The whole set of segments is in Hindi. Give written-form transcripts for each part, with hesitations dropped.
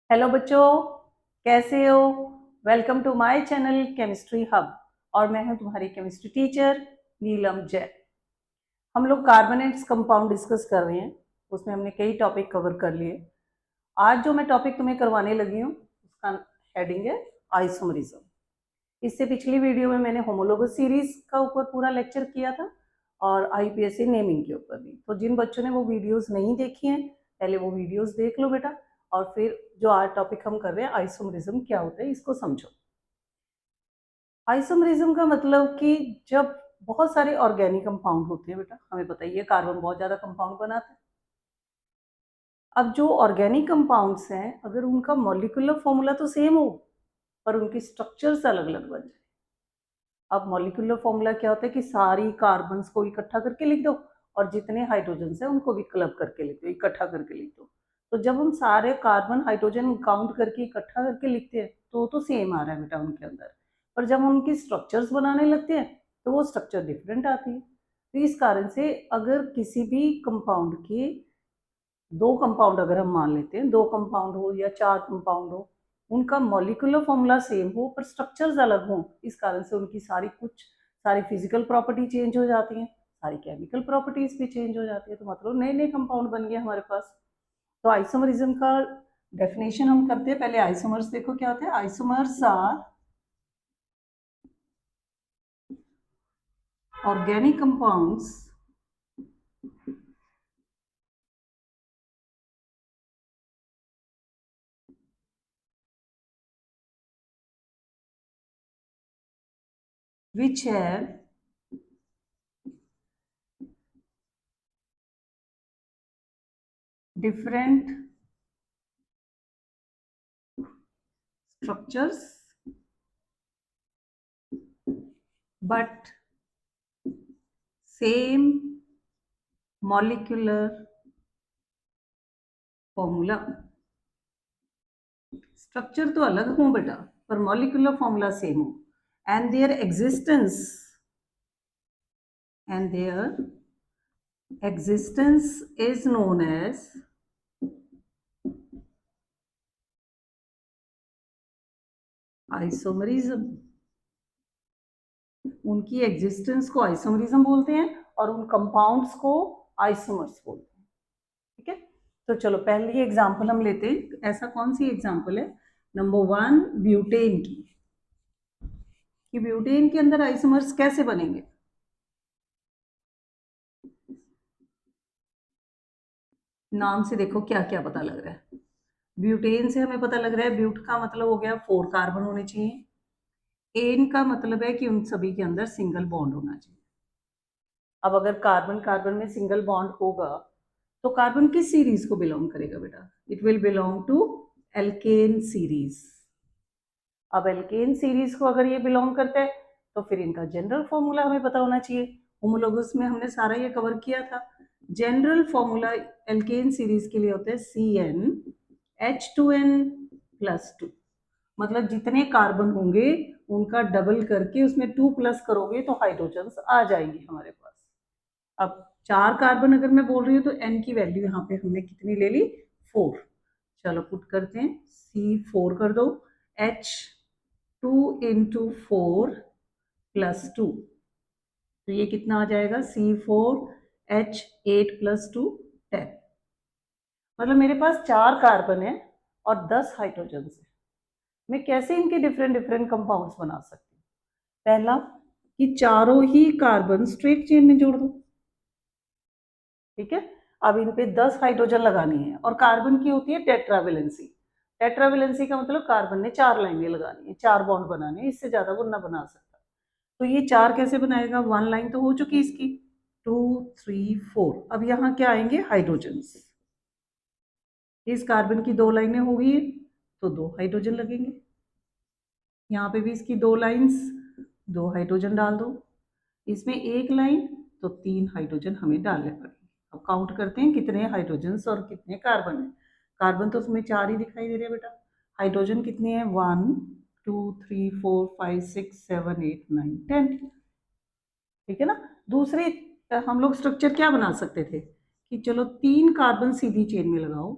हेलो बच्चों, कैसे हो? Welcome to my channel Chemistry Hub. और मैं हूं तुम्हारी केमिस्ट्री टीचर नीलम जैन। हम लोग कार्बोनेट्स कंपाउंड डिस्कस कर रहे हैं। उसमें हमने कई टॉपिक कवर कर लिए। आज जो मैं टॉपिक तुम्हें करवाने लगी हूँ उसका हेडिंग है आइसोमरिज्म। इससे पिछली वीडियो में मैंने होमोलोगस सीरीज का ऊपर पूरा लेक्चर किया था और आईपीएससी नेमिंग के ऊपर भी। तो जिन बच्चों ने वो वीडियोस नहीं देखी हैं, पहले वो वीडियोस देख लो बेटा। और फिर जो आज टॉपिक हम कर रहे हैं आइसोमरिज्म क्या होता है इसको समझो। आइसोमरिज्म का मतलब कि जब बहुत सारे ऑर्गेनिक कंपाउंड होते हैं बेटा, हमें पता ही है कार्बन बहुत ज्यादा कंपाउंड बनाता है। अब जो ऑर्गेनिक कंपाउंड्स हैं अगर उनका मॉलिक्यूलर फॉर्मूला तो सेम हो पर उनकी स्ट्रक्चर्स अलग अलग बन जाए। अब मॉलिक्यूलर फॉर्मूला क्या होता है कि सारी कार्बन्स को इकट्ठा करके लिख दो और जितने हाइड्रोजन है उनको भी क्लब करके लिख दो, इकट्ठा करके लिख दो। तो जब हम सारे कार्बन हाइड्रोजन काउंट करके इकट्ठा करके लिखते हैं तो सेम आ रहा है बेटा उनके अंदर। पर जब हम उनकी स्ट्रक्चर्स बनाने लगते हैं तो वो स्ट्रक्चर डिफरेंट आती है। तो इस कारण से अगर किसी भी कंपाउंड के दो कंपाउंड अगर हम मान लेते हैं, दो कंपाउंड हो या चार कंपाउंड हो, उनका मॉलिक्यूलर फॉर्मूला सेम हो पर स्ट्रक्चर्स अलग हो, इस कारण से उनकी सारी फिजिकल प्रॉपर्टी चेंज हो जाती हैं, सारी केमिकल प्रॉपर्टीज भी चेंज हो जाती है। तो मतलब नए नए कंपाउंड बन गए हमारे पास। तो आइसोमरिज्म का डेफिनेशन हम करते हैं। पहले आइसोमर्स देखो क्या होता है। Isomers are organic compounds which have different structures but same molecular formula. Structure तो अलग हो बेटा पर मॉलिक्यूलर फॉर्मूला सेम हो। And their existence and their existence is known as isomerism. उनकी एग्जिस्टेंस को आइसोमरिज्म बोलते हैं और उन कंपाउंड्स को आइसोमर्स बोलते हैं। ठीक है, तो चलो पहली एग्जांपल हम लेते हैं। ऐसा कौन सी एग्जांपल है? नंबर वन, ब्यूटेन की। कि ब्यूटेन के अंदर आइसोमर्स कैसे बनेंगे। नाम से देखो क्या क्या पता लग रहा है। ब्यूटेन से हमें पता लग रहा है, ब्यूट का मतलब हो गया 4 कार्बन होने चाहिए। एन का मतलब है कि उन सभी के अंदर सिंगल बॉन्ड होना चाहिए। अब अगर कार्बन कार्बन में सिंगल बॉन्ड होगा तो कार्बन किस सीरीज को बिलोंग करेगा बेटा? It will belong to alkane series. अब एल्केन सीरीज को अगर ये बिलोंग करता है तो फिर इनका जनरल फॉर्मूला हमें पता होना चाहिए। होमोलोगस में हमने सारा ये कवर किया था। जनरल फॉर्मूला एल्केन सीरीज के लिए होता है CnH2n+2। मतलब जितने कार्बन होंगे उनका डबल करके उसमें 2 प्लस करोगे तो हाइड्रोजन आ जाएंगे हमारे पास। अब 4 कार्बन अगर मैं बोल रही हूँ तो एन की वैल्यू यहाँ पे हमने कितनी ले ली? 4। चलो पुट करते हैं, C4 कर दो। H2 × 4 + 2, तो ये कितना आ जाएगा? C4H8+2 10। मतलब मेरे पास 4 कार्बन है और 10 हाइड्रोजन है। मैं कैसे इनके डिफरेंट डिफरेंट कंपाउंड्स बना सकती हूँ? पहला कि चारों ही कार्बन स्ट्रेट चेन में जोड़ दो। ठीक है, अब इन पे 10 हाइड्रोजन लगानी है और कार्बन की होती है टेट्रावेलेंसी। टेट्रावेलेंसी का मतलब कार्बन ने 4 लाइनें लगानी है, 4 बॉन्ड बनाने हैं, इससे ज्यादा वो ना बना सकता। तो ये 4 कैसे बनाएगा? 1 लाइन तो हो चुकी इसकी, 2 3 4। अब यहाँ क्या आएंगे? हाइड्रोजन। इस कार्बन की 2 लाइनें हो गई तो 2 हाइड्रोजन लगेंगे। यहाँ पे भी इसकी 2 लाइन्स, 2 हाइड्रोजन डाल दो। इसमें 1 लाइन तो 3 हाइड्रोजन हमें डालने पड़ेंगे। अब काउंट करते हैं कितने हाइड्रोजन और कितने कार्बन है। कार्बन तो उसमें 4 ही दिखाई दे रहे हैं बेटा। हाइड्रोजन कितने हैं? 1 2 3 4 5 6 7 8 9 10। ठीक है ना। दूसरे हम लोग स्ट्रक्चर क्या बना सकते थे कि चलो 3 कार्बन सीधी चेन में लगाओ,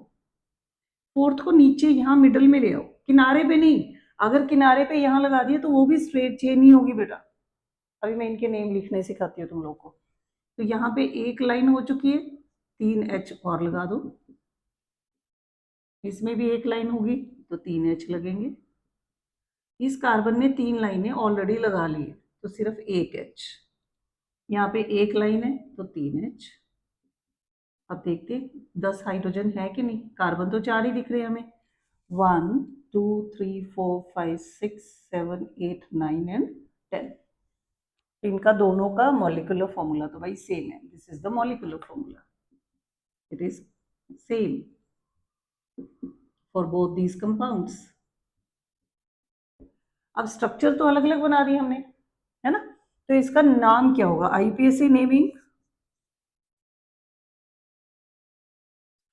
फोर्थ को नीचे यहाँ मिडल में ले आओ, किनारे पे नहीं। अगर किनारे पे यहाँ लगा दिया तो वो भी स्ट्रेट चेन ही होगी बेटा। अभी मैं इनके नेम लिखने सिखाती हूँ तुम लोग को। तो यहाँ पे एक लाइन हो चुकी है, 3H और लगा दो। इसमें भी एक लाइन होगी तो 3H लगेंगे। इस कार्बन ने 3 लाइनें ऑलरेडी लगा ली है तो सिर्फ एक H। यहाँ पे एक लाइन है तो 3H। अब देखते 10 हाइड्रोजन है कि नहीं। कार्बन तो 4 ही दिख रहे हैं हमें, 1 2 3 4 5 6 7 8 9 एंड 10। इनका दोनों का मॉलिक्यूलर फॉर्मूला तो भाई सेम है। This is the molecular formula, it is same for both these compounds. अब स्ट्रक्चर तो अलग अलग बना दिए हमने, है ना। तो इसका नाम क्या होगा? आईपीएससी नेमिंग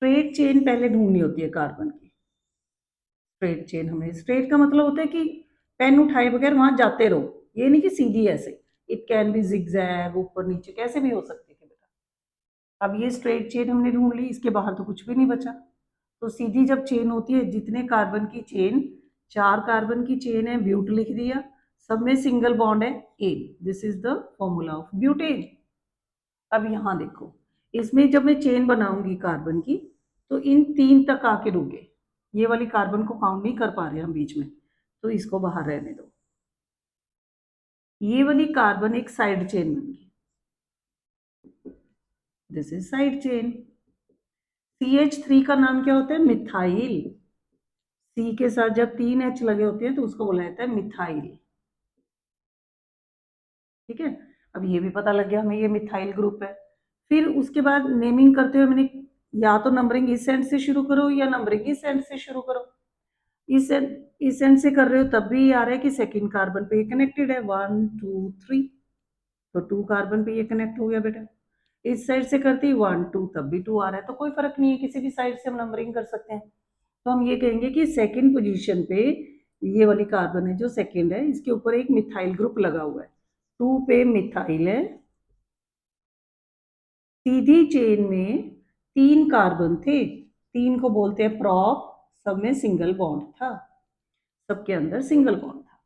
स्ट्रेट चेन पहले ढूंढनी होती है कार्बन की। स्ट्रेट चेन, हमें स्ट्रेट का मतलब होता है कि पेन उठाए बगैर वहां जाते रहो, ये नहीं कि सीधी ऐसे। इट कैन बी जिगजैग, ऊपर नीचे कैसे भी हो सकती है बेटा। अब ये स्ट्रेट चेन हमने ढूंढ ली, इसके बाहर तो कुछ भी नहीं बचा। तो सीधी जब चेन होती है, जितने कार्बन की चेन, 4 कार्बन की चेन है, ब्यूट लिख दिया, सब में सिंगल बॉन्ड है ए। This is the formula of butane. अब यहाँ देखो, इसमें जब मैं चेन बनाऊंगी कार्बन की तो इन 3 तक आके रुके। ये वाली कार्बन को काउंट नहीं कर पा रहे हम बीच में, तो इसको बाहर रहने दो। ये वाली कार्बन एक साइड चेन बन गई, this is side chain. CH3 का नाम क्या होता है? मिथाइल। सी के साथ जब 3H लगे होते हैं तो उसको बोला जाता है मिथाइल। ठीक है, अब ये भी पता लग गया हमें ये मिथाइल ग्रुप है। फिर उसके बाद नेमिंग करते हुए मैंने, या तो नंबरिंग इस एंड से शुरू करो या नंबरिंग इस एंड से शुरू करो। इस एंड से कर रहे हो तब भी आ रहा है कि सेकंड कार्बन पे ये कनेक्टेड है, 1 2 3, तो 2 कार्बन पे ये कनेक्ट हो गया बेटा। इस साइड से करती 1 2, तब भी 2 आ रहा है, तो कोई फर्क नहीं है, किसी भी साइड से हम नंबरिंग कर सकते हैं। तो हम ये कहेंगे कि सेकंड पोजीशन पे ये वाली कार्बन है जो सेकंड है, इसके ऊपर एक मिथाइल ग्रुप लगा हुआ है, 2 पे मिथाइल है। सीधी चेन में 3 कार्बन थे, 3 को बोलते हैं प्रॉप, सब में सिंगल बॉन्ड था, सबके अंदर सिंगल बॉन्ड था।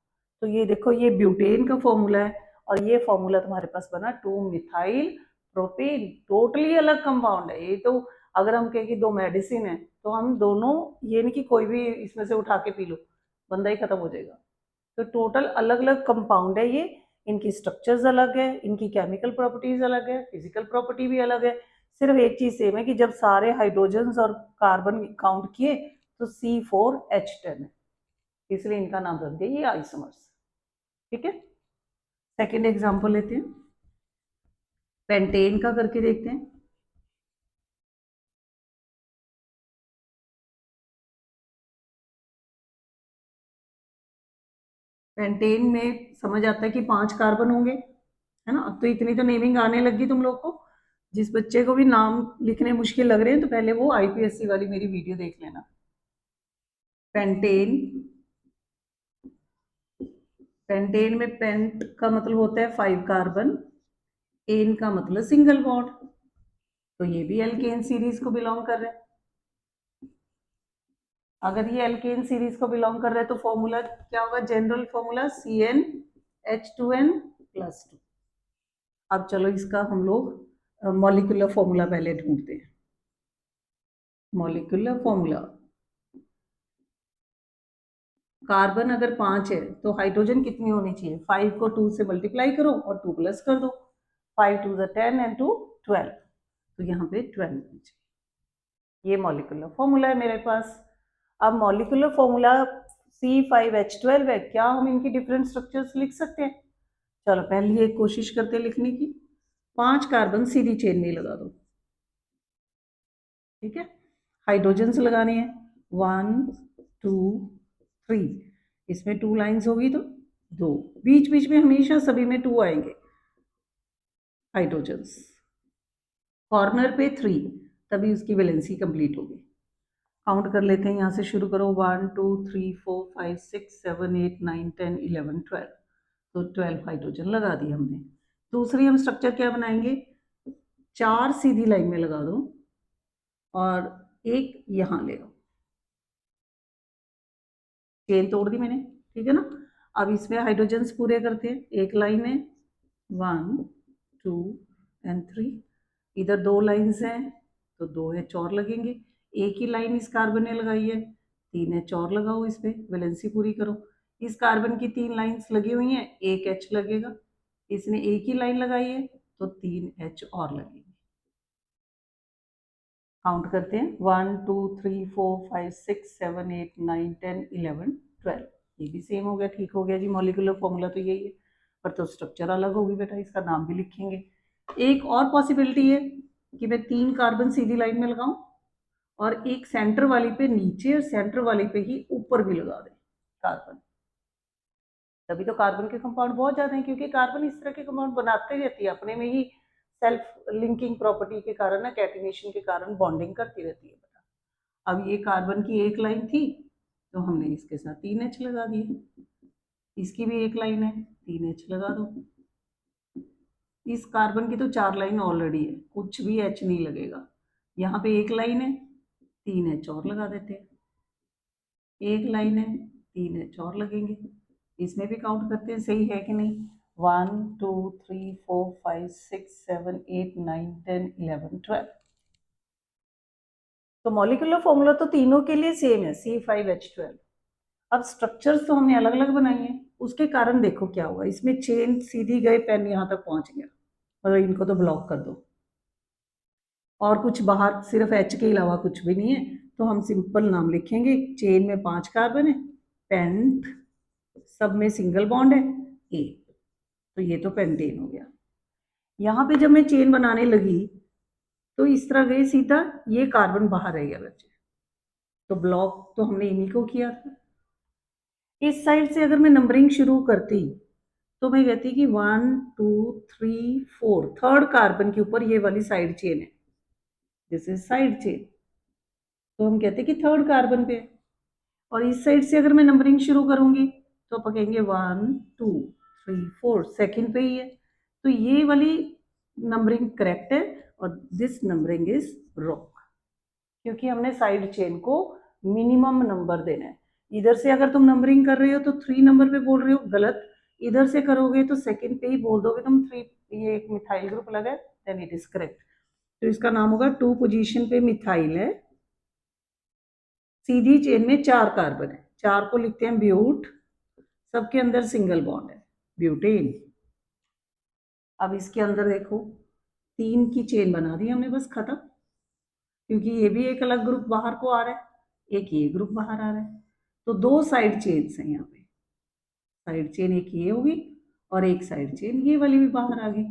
तो ये देखो, ये ब्यूटेन का फॉर्मूला है और ये फॉर्मूला तुम्हारे पास बना 2 मिथाइल प्रोपेन। टोटली अलग कंपाउंड है ये तो। अगर हम कहें कि 2 मेडिसिन है तो हम दोनों, ये नहीं कि कोई भी इसमें से उठा के पी लो, बंदा ही खत्म हो जाएगा। तो टोटल अलग अलग कंपाउंड है ये, इनकी स्ट्रक्चर्स अलग है, इनकी केमिकल प्रॉपर्टीज अलग है, फिजिकल प्रॉपर्टी भी अलग है। सिर्फ एक चीज सेम है कि जब सारे हाइड्रोजन्स और कार्बन काउंट किए तो C4H10 है, इसलिए इनका नाम रख दिया ये आइसोमर्स। ठीक है, सेकेंड एग्जाम्पल लेते हैं, पेंटेन का करके देखते हैं। पेंटेन में समझ आता है कि 5 कार्बन होंगे, है ना। अब तो इतनी तो नेमिंग आने लगी तुम लोग को। जिस बच्चे को भी नाम लिखने मुश्किल लग रहे हैं तो पहले वो आईपीएससी वाली मेरी वीडियो देख लेना। पेंटेन, पेंटेन में पेंट का मतलब होता है 5 कार्बन, एन का मतलब सिंगल बॉन्ड, तो ये भी एल्केन सीरीज को बिलोंग कर रहे हैं। अगर ये एल्केन सीरीज को बिलोंग कर रहे हैं तो फॉर्मूला क्या होगा? General formula CnH2n+2। अब चलो इसका हम लोग मॉलिक्यूलर फॉर्मूला पहले ढूंढते हैं। मॉलिक्यूलर फॉर्मूला, कार्बन अगर 5 है तो हाइड्रोजन कितनी होनी चाहिए? 5 को 2 से मल्टीप्लाई करो और 2 प्लस कर दो, 5 2 10 एंड 2 12, तो यहाँ पे 12 होनी चाहिए। ये मॉलिक्यूलर फॉर्मूला है मेरे पास। अब मॉलिक्यूलर फॉर्मूला C5H12 है, क्या हम इनकी डिफरेंट स्ट्रक्चर्स लिख सकते हैं? चलो पहले एक कोशिश करते हैं लिखने की। 5 कार्बन सीधी चेन में लगा दो, ठीक है। हाइड्रोजन से लगाने हैं, 1 2 3, इसमें 2 लाइंस होगी तो 2, बीच बीच में हमेशा सभी में 2 आएंगे हाइड्रोजन्स, कॉर्नर पे 3, तभी उसकी वैलेंसी कंप्लीट होगी। काउंट कर लेते हैं, यहाँ से शुरू करो, 1 2 3 4 5 6 7 8 9 10 11 12, तो 12 हाइड्रोजन लगा दी हमने। दूसरी हम स्ट्रक्चर क्या बनाएंगे? 4 सीधी लाइन में लगा दो और एक यहाँ ले आओ, चेन तोड़ दी मैंने, ठीक है ना। अब इसमें हाइड्रोजन्स पूरे करते हैं। एक लाइन है 1 2 एंड 3, इधर 2 लाइन्स हैं तो 2 एच और लगेंगे। एक ही लाइन इस कार्बन ने लगाई है, 3 एच और लगाओ, इस पे वैलेंसी पूरी करो। इस कार्बन की 3 लाइन्स लगी हुई हैं, 1 एच लगेगा। इसने एक ही लाइन लगाई है तो 3 एच और लगेंगे। काउंट करते हैं 1 2 3 4 5 6 7 8 9 10 11 12। ये भी सेम हो गया, ठीक हो गया जी। मॉलिक्यूलर फॉर्मूला तो यही है, पर तो स्ट्रक्चर अलग होगी बेटा, इसका नाम भी लिखेंगे। एक और पॉसिबिलिटी है कि मैं 3 कार्बन सीधी लाइन में लगाऊं और एक सेंटर वाली पे नीचे और सेंटर वाली पे ही ऊपर भी लगा दें कार्बन। तभी तो कार्बन के कंपाउंड बहुत ज्यादा हैं, क्योंकि कार्बन इस तरह के कंपाउंड बनाते रहती है अपने में ही, सेल्फ लिंकिंग प्रॉपर्टी के कारण ना, कैटिनेशन के कारण बॉन्डिंग करती रहती है बेटा। अब ये कार्बन की एक लाइन थी तो हमने इसके साथ 3 एच लगा दिए। इसकी भी एक लाइन है, 3 एच लगा दो। इस कार्बन की तो 4 लाइन ऑलरेडी है, कुछ भी एच नहीं लगेगा। यहाँ पे एक लाइन है, 3 एच और लगा देते हैं। एक लाइन है, 3 एच और लगेंगे। इसमें भी काउंट करते हैं, सही है कि नहीं। 1 2 3 4 5 6 7 8 9 10 11 12। तो मॉलिक्यूलर फॉर्मूला तो तीनों के लिए सेम है, C5H12। अब स्ट्रक्चर्स तो हमने अलग अलग बनाई हैं, उसके कारण देखो क्या हुआ। इसमें चेन सीधी गए, पेन यहाँ तक पहुंच गया, मतलब इनको तो ब्लॉक कर दो और कुछ बाहर सिर्फ एच के अलावा कुछ भी नहीं है, तो हम सिंपल नाम लिखेंगे। चेन में 5 कार्बन है, पेंट, सब में सिंगल बॉन्ड है ए, तो ये तो पेंटेन हो गया। यहाँ पे जब मैं चेन बनाने लगी तो इस तरह गई सीधा, ये कार्बन बाहर रह गया बच्चे, तो ब्लॉक तो हमने इन्हीं को किया था। इस साइड से अगर मैं नंबरिंग शुरू करती तो मैं कहती कि 1 2 3 4, थर्ड कार्बन के ऊपर ये वाली साइड चेन है, दिस इज साइड चेन, तो हम कहते कि थर्ड कार्बन पे है। और इस साइड से अगर मैं नंबरिंग शुरू करूंगी तो आप कहेंगे 1 2 3 4, सेकेंड पे ही है, तो ये वाली नंबरिंग करेक्ट है और दिस नंबरिंग इज रॉन्ग, क्योंकि हमने साइड चेन को मिनिमम नंबर देना है। इधर से अगर तुम नंबरिंग कर रहे हो तो 3 नंबर पे बोल रहे हो, गलत। इधर से करोगे तो सेकंड पे ही बोल दोगे तुम 3, ये एक मिथाइल ग्रुप लगा है, देन इट इज करेक्ट। तो इसका नाम होगा 2 पोजीशन पे मिथाइल है, सीधी चेन में 4 कार्बन है, 4 को लिखते हैं ब्यूट, सबके अंदर सिंगल बॉन्ड है, ब्यूटेन। अब इसके अंदर देखो 3 की चेन बना दी हमने, बस खत्म, क्योंकि ये भी एक अलग ग्रुप बाहर को आ रहा है, एक ये ग्रुप बाहर आ रहा है, तो 2 साइड चेन्स हैं यहाँ पे। साइड चेन एक ये होगी और एक साइड चेन ये वाली भी बाहर आ गई।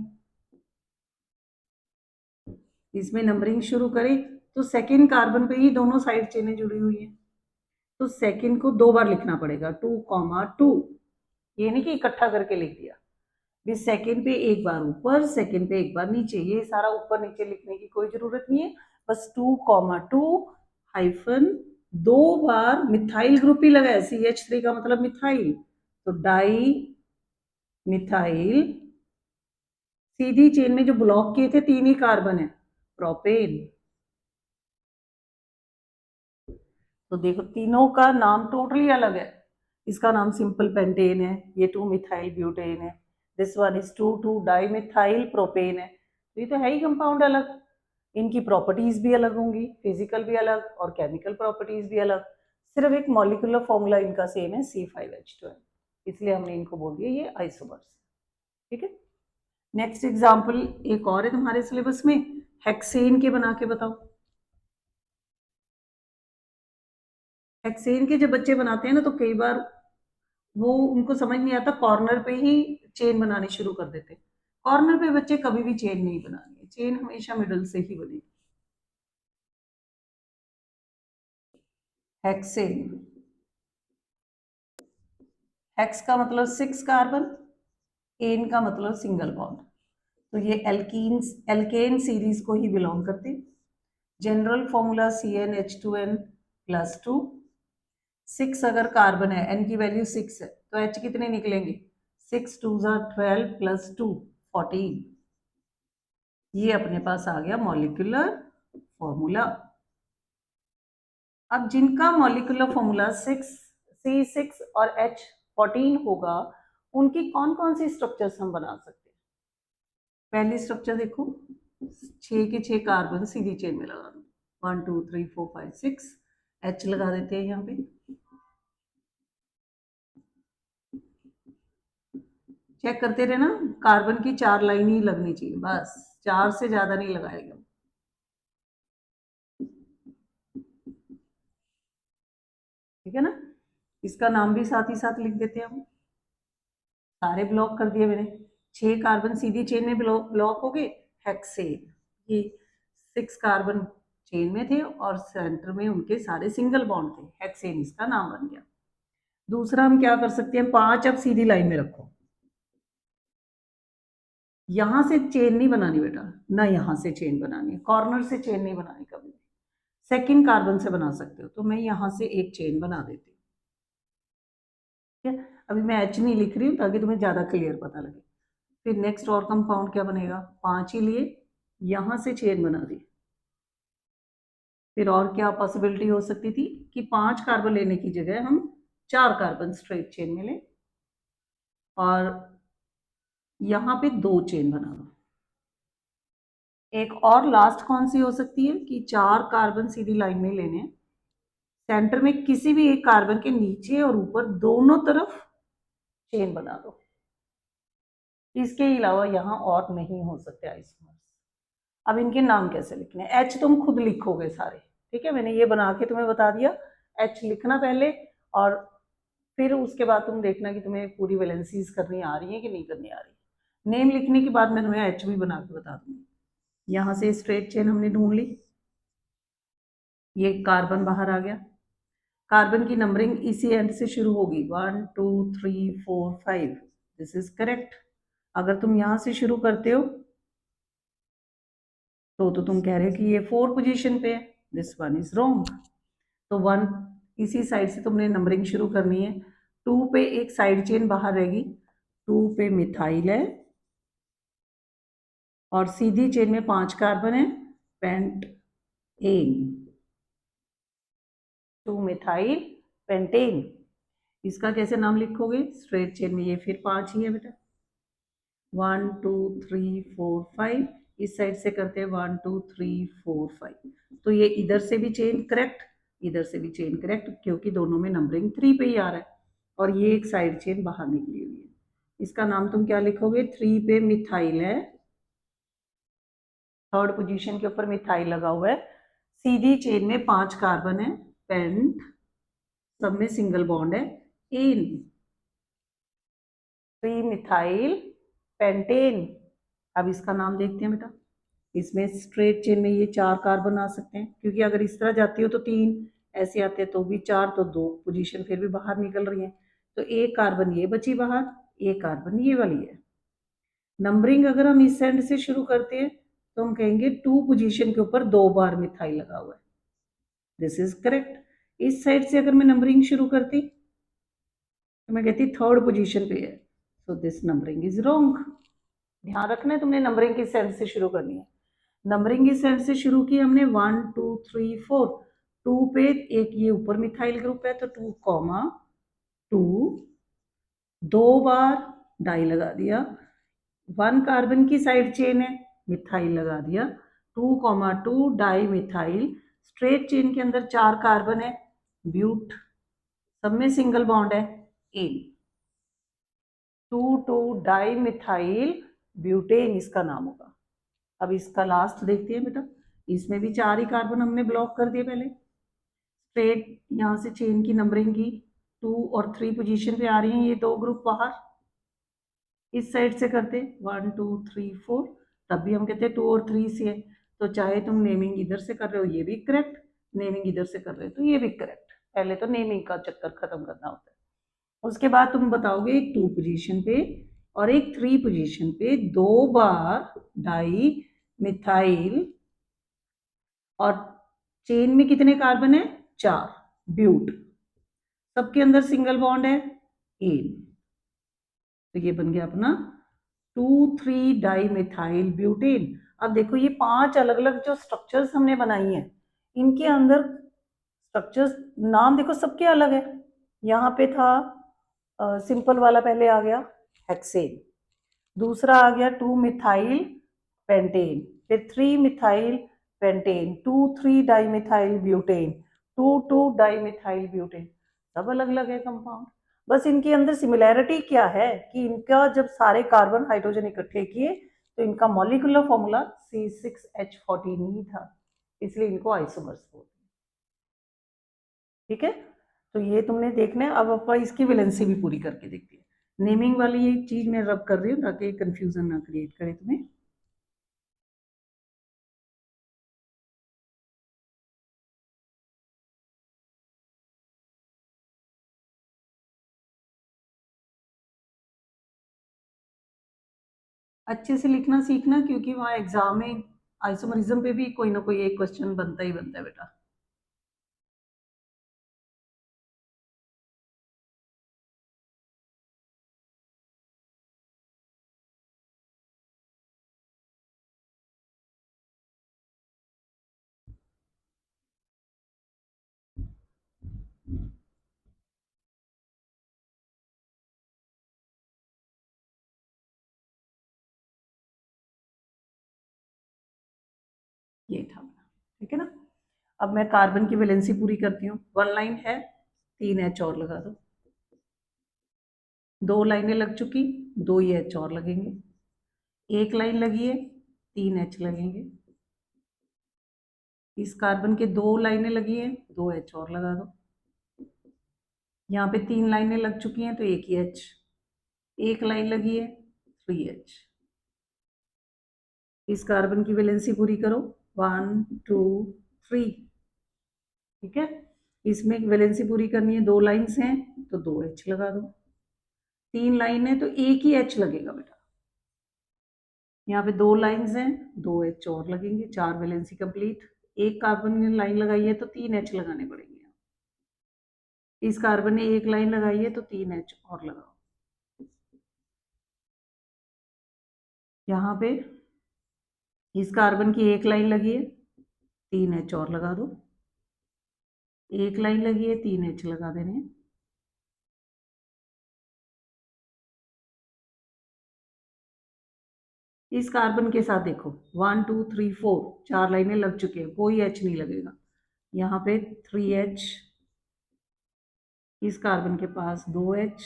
इसमें नंबरिंग शुरू करें तो सेकेंड कार्बन पे ही दोनों साइड चेनें जुड़ी हुई हैं, तो सेकेंड को 2 बार लिखना पड़ेगा, 2,2, ये नहीं कि इकट्ठा करके लिख दिया। भी सेकेंड पे एक बार ऊपर, सेकेंड पे एक बार नीचे, ये सारा ऊपर नीचे लिखने की कोई जरूरत नहीं है, बस 2,2 हाइफन 2 बार मिथाइल ग्रुप ही लगाए, CH3 का मतलब मिथाइल, तो डाई मिथाइल। सीधी चेन में जो ब्लॉक किए थे 3 ही कार्बन है, प्रोपेन। तो देखो तीनों का नाम टोटली अलग है, इसका नाम सिंपल पेंटेन है, ये 2 मिथाइल ब्यूटेन है, this one is 2 di methyl propane है। तो ये तो है ही कंपाउंड अलग, इनकी प्रॉपर्टीज भी अलग होंगी, फिजिकल भी अलग और केमिकल प्रॉपर्टीज भी अलग, सिर्फ एक मॉलिक्यूलर फॉर्मूला इनका सेम है C5H12, इसलिए हमने इनको बोल दिया ये आइसोमर्स। ठीक है, नेक्स्ट एग्जाम्पल एक और है तुम्हारे सिलेबस में, हेक्सेन के बना के बताओ। हेक्सेन के जब बच्चे बनाते हैं ना तो कई बार वो उनको समझ नहीं आता, कॉर्नर पे ही चेन बनानी शुरू कर देते। कॉर्नर पे बच्चे कभी भी चेन नहीं बनानी है, चेन हमेशा मिडल से ही बनेगी। हेक्सेन, हेक्स का मतलब 6 कार्बन, एन का मतलब सिंगल बॉन्ड, तो ये एल्कीन्स, एल्केन सीरीज को ही बिलोंग करते। जनरल फॉर्मूला CnH2n प्लस 2, 6 अगर कार्बन है, एन की वैल्यू 6 है, तो एच कितने निकलेंगे, 6 2 12 प्लस 2 14। ये अपने पास आ गया मॉलिक्यूलर फॉर्मूला। अब जिनका मॉलिक्यूलर फॉर्मूला C6 और H14 होगा, उनकी कौन कौन सी स्ट्रक्चर्स हम बना सकते हैं? पहली स्ट्रक्चर देखो, 6 के 6 कार्बन सीधी चेन में लगा दो, 1 2 3 4 5 6, H लगा देते हैं यहाँ पे। चेक करते रहना, कार्बन की 4 लाइन ही लगनी चाहिए, बस 4 से ज्यादा नहीं लगाएगा। ठीक है ना, इसका नाम भी साथ ही साथ लिख देते हैं हम। सारे ब्लॉक कर दिए मैंने, 6 कार्बन सीधी चेन में ब्लॉक हो गए, हेक्सेन। ये 6 कार्बन चेन में थे और सेंटर में उनके सारे सिंगल बॉन्ड थे, हेक्सेन इसका नाम बन गया। दूसरा हम क्या कर सकते हैं, 5 अब सीधी लाइन में रखो। यहां से चेन नहीं बनानी बेटा, ना यहां से चेन बनानी है, कॉर्नर से चेन नहीं बनानी कभी। सेकंड कार्बन से बना सकते हो, तो मैं यहां से एक चेन बना देती हूँ। ठीक है, अभी मैं एच नहीं लिख रही हूँ ताकि तुम्हें ज्यादा क्लियर पता लगे। फिर नेक्स्ट और कंपाउंड क्या बनेगा, 5 ही लिए, यहां से चेन बना दी। फिर और क्या पॉसिबिलिटी हो सकती थी कि 5 कार्बन लेने की जगह हम 4 कार्बन स्ट्रेट चेन में लें और यहां पे 2 चेन बना दो। एक और लास्ट कौन सी हो सकती है कि 4 कार्बन सीधी लाइन में लेने, सेंटर में किसी भी एक कार्बन के नीचे और ऊपर दोनों तरफ चेन बना दो। इसके अलावा यहाँ और नहीं हो सकते आइसोमर्स। अब इनके नाम कैसे लिखने, एच तुम खुद लिखोगे सारे, ठीक है, मैंने ये बना के तुम्हें बता दिया। एच लिखना पहले और फिर उसके बाद तुम देखना कि तुम्हें पूरी वैलेंसीज करनी आ रही है कि नहीं करनी आ रही। नेम लिखने के बाद मैं तुम्हें एच भी बना के बता दूंगी। यहाँ से स्ट्रेट चेन हमने ढूंढ ली, ये कार्बन बाहर आ गया। कार्बन की नंबरिंग इसी एंड से शुरू होगी, 1 2 3 4 5, दिस इज करेक्ट। अगर तुम यहां से शुरू करते हो तो तुम कह रहे हो कि ये 4 पोजीशन पे है, दिस वन इज रॉन्ग। तो 1 इसी साइड से तुमने नंबरिंग शुरू करनी है। 2 पे एक साइड चेन बाहर रहेगी, 2 पे मिथाइल है और सीधी चेन में 5 कार्बन है, पेंटेन, 2 मिथाइल पेंटेन। इसका कैसे नाम लिखोगे, स्ट्रेट चेन में ये फिर 5 ही है बेटा, 1 2 3 4 5, इस साइड से करते हैं 1 2 3 4 5। तो ये इधर से भी चेन करेक्ट, इधर से भी चेन करेक्ट, क्योंकि दोनों में नंबरिंग 3 पे ही आ रहा है और ये एक साइड चेन बाहर निकली हुई है। इसका नाम तुम क्या लिखोगे, 3 पे मिथाइल है, थर्ड पोजीशन के ऊपर मिथाइल लगा हुआ है, सीधी चेन में 5 कार्बन है, पेंट, सब में सिंगल बॉन्ड है, एन, 3 मिथाइल पेंटेन। अब इसका नाम देखते हैं बेटा, इसमें स्ट्रेट चेन में ये 4 कार्बन आ सकते हैं, क्योंकि अगर इस तरह जाती हो तो 3, ऐसे आते हैं तो भी 4, तो 2 पोजीशन फिर भी बाहर निकल रही है, तो एक कार्बन ये बची बाहर, एक कार्बन ये वाली है। नंबरिंग अगर हम इस एंड से शुरू करते हैं तो हम कहेंगे 2 पोजीशन के ऊपर 2 बार मिथाइल लगा हुआ है, दिस इज करेक्ट। इस साइड से अगर मैं नंबरिंग शुरू करती तो मैं कहती 3rd पोजीशन पे है, so this numbering is wrong. ध्यान रखना है तुमने नंबरिंग किस एंड से शुरू करनी है। नंबरिंग इस एंड से शुरू की हमने 1 2 3 4, 2 पे एक ये ऊपर मिथाइल ग्रुप है तो 2 कॉमा 2, 2 बार डाई लगा दिया, 1 कार्बन की साइड चेन है, मिथाइल लगा दिया, 2 comma 2 di methyl, straight chain के अंदर 4 कार्बन है, ब्यूट, सब में सिंगल बॉन्ड है, एन, 2 2 डाई मिथाइल ब्यूटेन इसका नाम होगा। अब इसका लास्ट देखते हैं बेटा, इसमें भी 4 ही कार्बन हमने ब्लॉक कर दिए पहले, स्ट्रेट यहाँ से चेन की नंबरिंग की, 2 और 3 पोजीशन पे आ रही हैं ये 2 ग्रुप बाहर, इस साइड से करते 1 2 3 4, तब भी हम कहते हैं 2 और 3 से है, तो चाहे तुम नेमिंग इधर से कर रहे हो ये भी करेक्ट, नेमिंग इधर से कर रहे हो तो ये भी करेक्ट। पहले तो नेमिंग का चक्कर खत्म करना होता है, उसके बाद तुम बताओगे एक 2 पोजीशन पे और एक 3 पोजीशन पे 2 बार डाई मिथाइल और चेन में कितने कार्बन है, 4, ब्यूट, सबके अंदर सिंगल बॉन्ड है, एन, तो ये बन गया अपना 2 3 डाई मिथाइल ब्यूटेन। अब देखो ये 5 अलग अलग जो स्ट्रक्चर्स हमने बनाई हैं, इनके अंदर स्ट्रक्चर्स नाम देखो सबके अलग है, यहाँ पे था सिंपल वाला पहले आ गया हेक्सेन, दूसरा आ गया 2 मिथाइल पेंटेन, फिर 3 methyl pentane, 2 3 dimethyl butane, 2 dimethyl butane, सब अलग अलग है कंपाउंड। बस इनके अंदर सिमिलैरिटी क्या है कि इनका जब सारे कार्बन हाइड्रोजन इकट्ठे किए तो इनका मॉलिक्यूलर फॉर्मूला C6H14 ही था, इसलिए इनको आइसोमर्स बोलते हैं। ठीक है, तो ये तुमने देखना है। अब अपन इसकी वैलेंसी भी पूरी करके देखते हैं। नेमिंग वाली ये चीज मैं रब कर रही हूँ ताकि कंफ्यूजन ना क्रिएट करे तुम्हें। अच्छे से लिखना सीखना, क्योंकि वहाँ एग्जाम में आइसोमरिज्म पे भी कोई ना कोई एक क्वेश्चन बनता ही बनता है बेटा। ये था, ठीक है ना। अब मैं कार्बन की वैलेंसी पूरी करती हूँ। 1 लाइन है, 3 H और लगा दो। 2 लाइनें लग चुकी, 2 ये H और लगेंगे। 1 लाइन लगी है, 3 H लगेंगे। इस कार्बन के 2 लाइनें लगी हैं, 2 H और लगा दो। यहाँ पे 3 लाइनें लग चुकी हैं तो 1 ही H। 1 लाइन लगी है, 3H। इस कार्बन की वैलेंसी पूरी करो, 1 2 3। ठीक है, इसमें वैलेंसी पूरी करनी है, 2 लाइन्स हैं तो 2H लगा दो। 3 लाइन है तो 1 ही H लगेगा बेटा। यहाँ पे 2 लाइन्स हैं, 2H और लगेंगे, 4 वैलेंसी कंप्लीट। एक कार्बन ने लाइन लगाई है तो 3H लगाने पड़ेंगे। इस कार्बन ने 1 लाइन लगाई है तो 3H और लगाओ। यहाँ पे इस कार्बन की 1 लाइन लगी है, 3H और लगा दो। 1 लाइन लगी है, 3H लगा देने हैं। इस कार्बन के साथ देखो 1 2 3 4 4 लाइनें लग चुकी है, कोई H नहीं लगेगा। यहाँ पे 3H, इस कार्बन के पास 2H,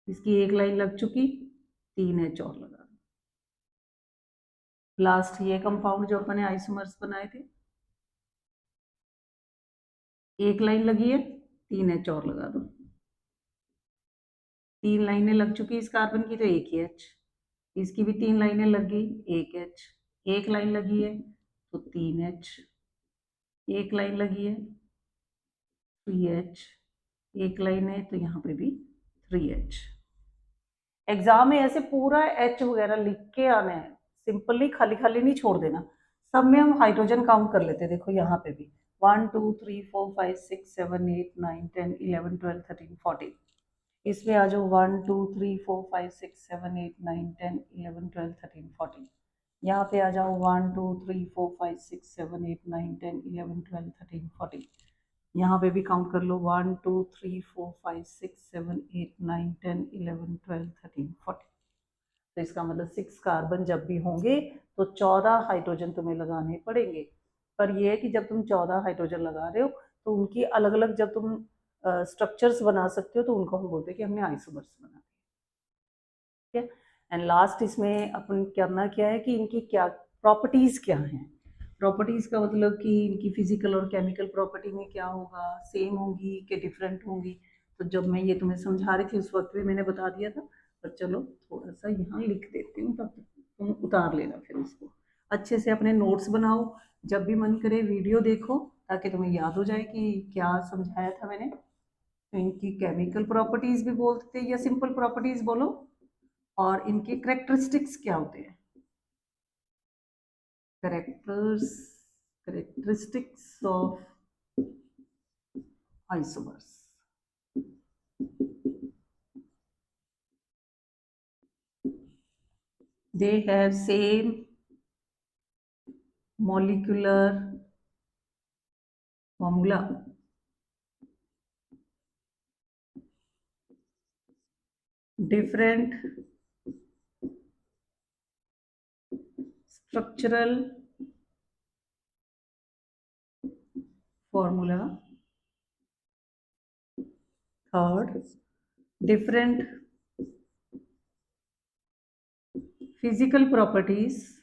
इसकी 1 लाइन लग चुकी, 3H और लगा। लास्ट ये कंपाउंड जो अपने आइसोमर्स बनाए थे, 1 लाइन लगी है, 3H और लगा दो। 3 लाइनें लग चुकी इस कार्बन की तो 1 ही H। इसकी भी 3 लाइनें लग गई, 1H। 1 लाइन लगी है तो 3H। 1 लाइन लगी है, 3H। 1 लाइन है तो यहाँ पे भी 3H। एग्जाम में ऐसे पूरा H वगैरह लिख के आना है, सिंपली खाली खाली नहीं छोड़ देना। सब में हम हाइड्रोजन काउंट कर लेते हैं, देखो यहाँ पे भी 1 2 3 4 5 6 7 8 9 10 11 12 13 14। इसमें आ जाओ 1 2 3 4 5 6 7 8 9 10 11 12 13 14। यहाँ पे आ जाओ 1 2 3 4 5 6 7 8 9 10 11 12 13 14। यहाँ पे भी काउंट कर लो 1 2 3 4 5 6 7 8 9 10 11 12 13 14। तो इसका मतलब 6 कार्बन जब भी होंगे तो 14 हाइड्रोजन तुम्हें लगाने पड़ेंगे। पर यह है कि जब तुम 14 हाइड्रोजन लगा रहे हो तो उनकी अलग अलग जब तुम स्ट्रक्चर्स बना सकते हो तो उनको हम बोलते हैं कि हमने आइसोमर्स बना। ठीक है, एंड लास्ट इसमें अपन करना क्या है कि इनकी क्या प्रॉपर्टीज क्या हैं। प्रॉपर्टीज का मतलब कि इनकी फिजिकल और केमिकल प्रॉपर्टी में क्या होगा, सेम होंगी कि डिफरेंट होंगी। तो जब मैं ये तुम्हें समझा रही थी उस वक्त भी मैंने बता दिया था, पर चलो थोड़ा सा यहाँ लिख देती हूँ तब तुम उतार लेना फिर उसको। अच्छे से अपने नोट्स बनाओ, जब भी मन करे वीडियो देखो ताकि तुम्हें याद हो जाए कि क्या समझाया था मैंने। तो इनकी केमिकल प्रॉपर्टीज भी बोलते हैं या सिंपल प्रॉपर्टीज बोलो, और इनके करेक्टरिस्टिक्स क्या होते हैं। Characters characteristics of isomers. They have same molecular formula different structural formula. Third, different physical properties.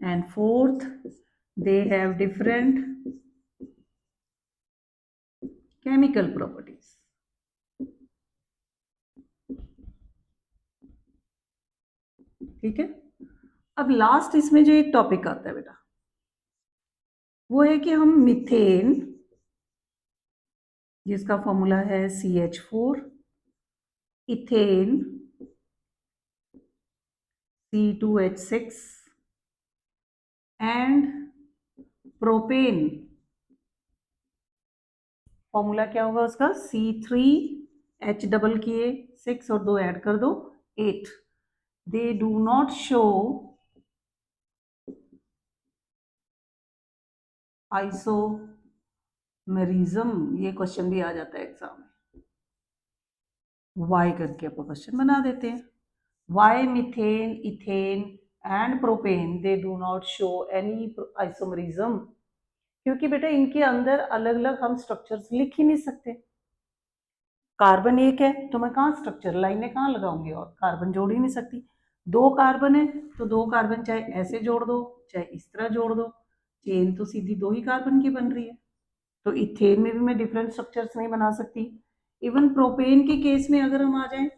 And fourth, they have different chemical properties. ठीक है। अब लास्ट इसमें जो एक टॉपिक आता है बेटा, वो है कि हम मीथेन, जिसका फॉर्मूला है CH4, ethane C2H6 and propane, formula क्या होगा उसका C3H6 और 2 ऐड कर दो 8. दे डू नॉट शो आइसोमेरिज्म. ये क्वेश्चन भी आ जाता है एग्जाम में, वाई करके अपन क्वेश्चन बना देते हैं. Why methane, ethane and propane they do not show any isomerism. क्योंकि बेटा इनके अंदर अलग अलग हम स्ट्रक्चर्स लिख ही नहीं सकते. कार्बन एक है तो मैं कहाँ स्ट्रक्चर लाइनें कहाँ लगाऊंगी, और कार्बन जोड़ ही नहीं सकती. 2 कार्बन है तो 2 कार्बन चाहे ऐसे जोड़ दो चाहे इस तरह जोड़ दो, चेन तो सीधी 2 ही कार्बन की बन रही है. तो इथेन में भी मैं डिफरेंट स्ट्रक्चर्स नहीं बना सकती. इवन प्रोपेन के केस में अगर हम आ जाए,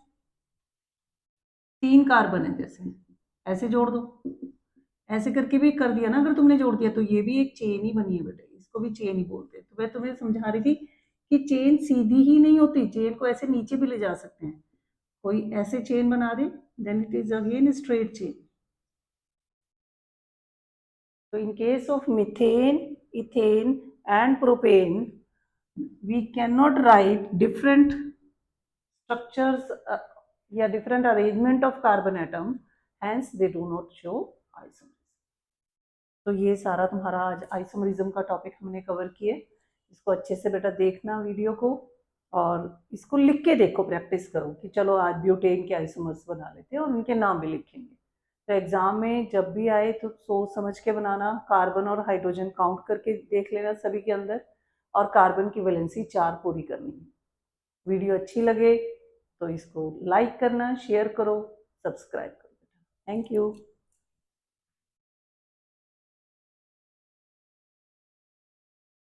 3 कार्बन है, जैसे ऐसे जोड़ दो, ऐसे करके भी कर दिया ना अगर तुमने जोड़ दिया, तो ये भी एक चेन ही बनी है बेटे, इसको भी चेन ही बोलते हैं. तो मैं तुम्हें समझा रही थी कि चेन सीधी ही नहीं होती, चेन को ऐसे नीचे भी ले जा सकते हैं. कोई ऐसे चेन बना दे, then it is again straight chain. So in case of methane, ethane and propane, we cannot write different structures या different arrangement of carbon atom, hence they do not show isomerism. तो ये सारा तुम्हारा आज आइसोमरिज्म का टॉपिक हमने कवर किए. इसको अच्छे से बेटा देखना वीडियो को, और इसको लिख के देखो, प्रैक्टिस करो कि चलो आज ब्यूटेन के आइसोमर्स बना लेते हैं और उनके नाम भी लिखेंगे. तो एग्जाम में जब भी आए तो सोच समझ के बनाना. कार्बन और हाइड्रोजन काउंट करके देख लेना सभी के अंदर, और कार्बन की वैलेंसी 4 पूरी करनी है. वीडियो अच्छी लगे तो इसको लाइक करना, शेयर करो, सब्सक्राइब करो. Thank you.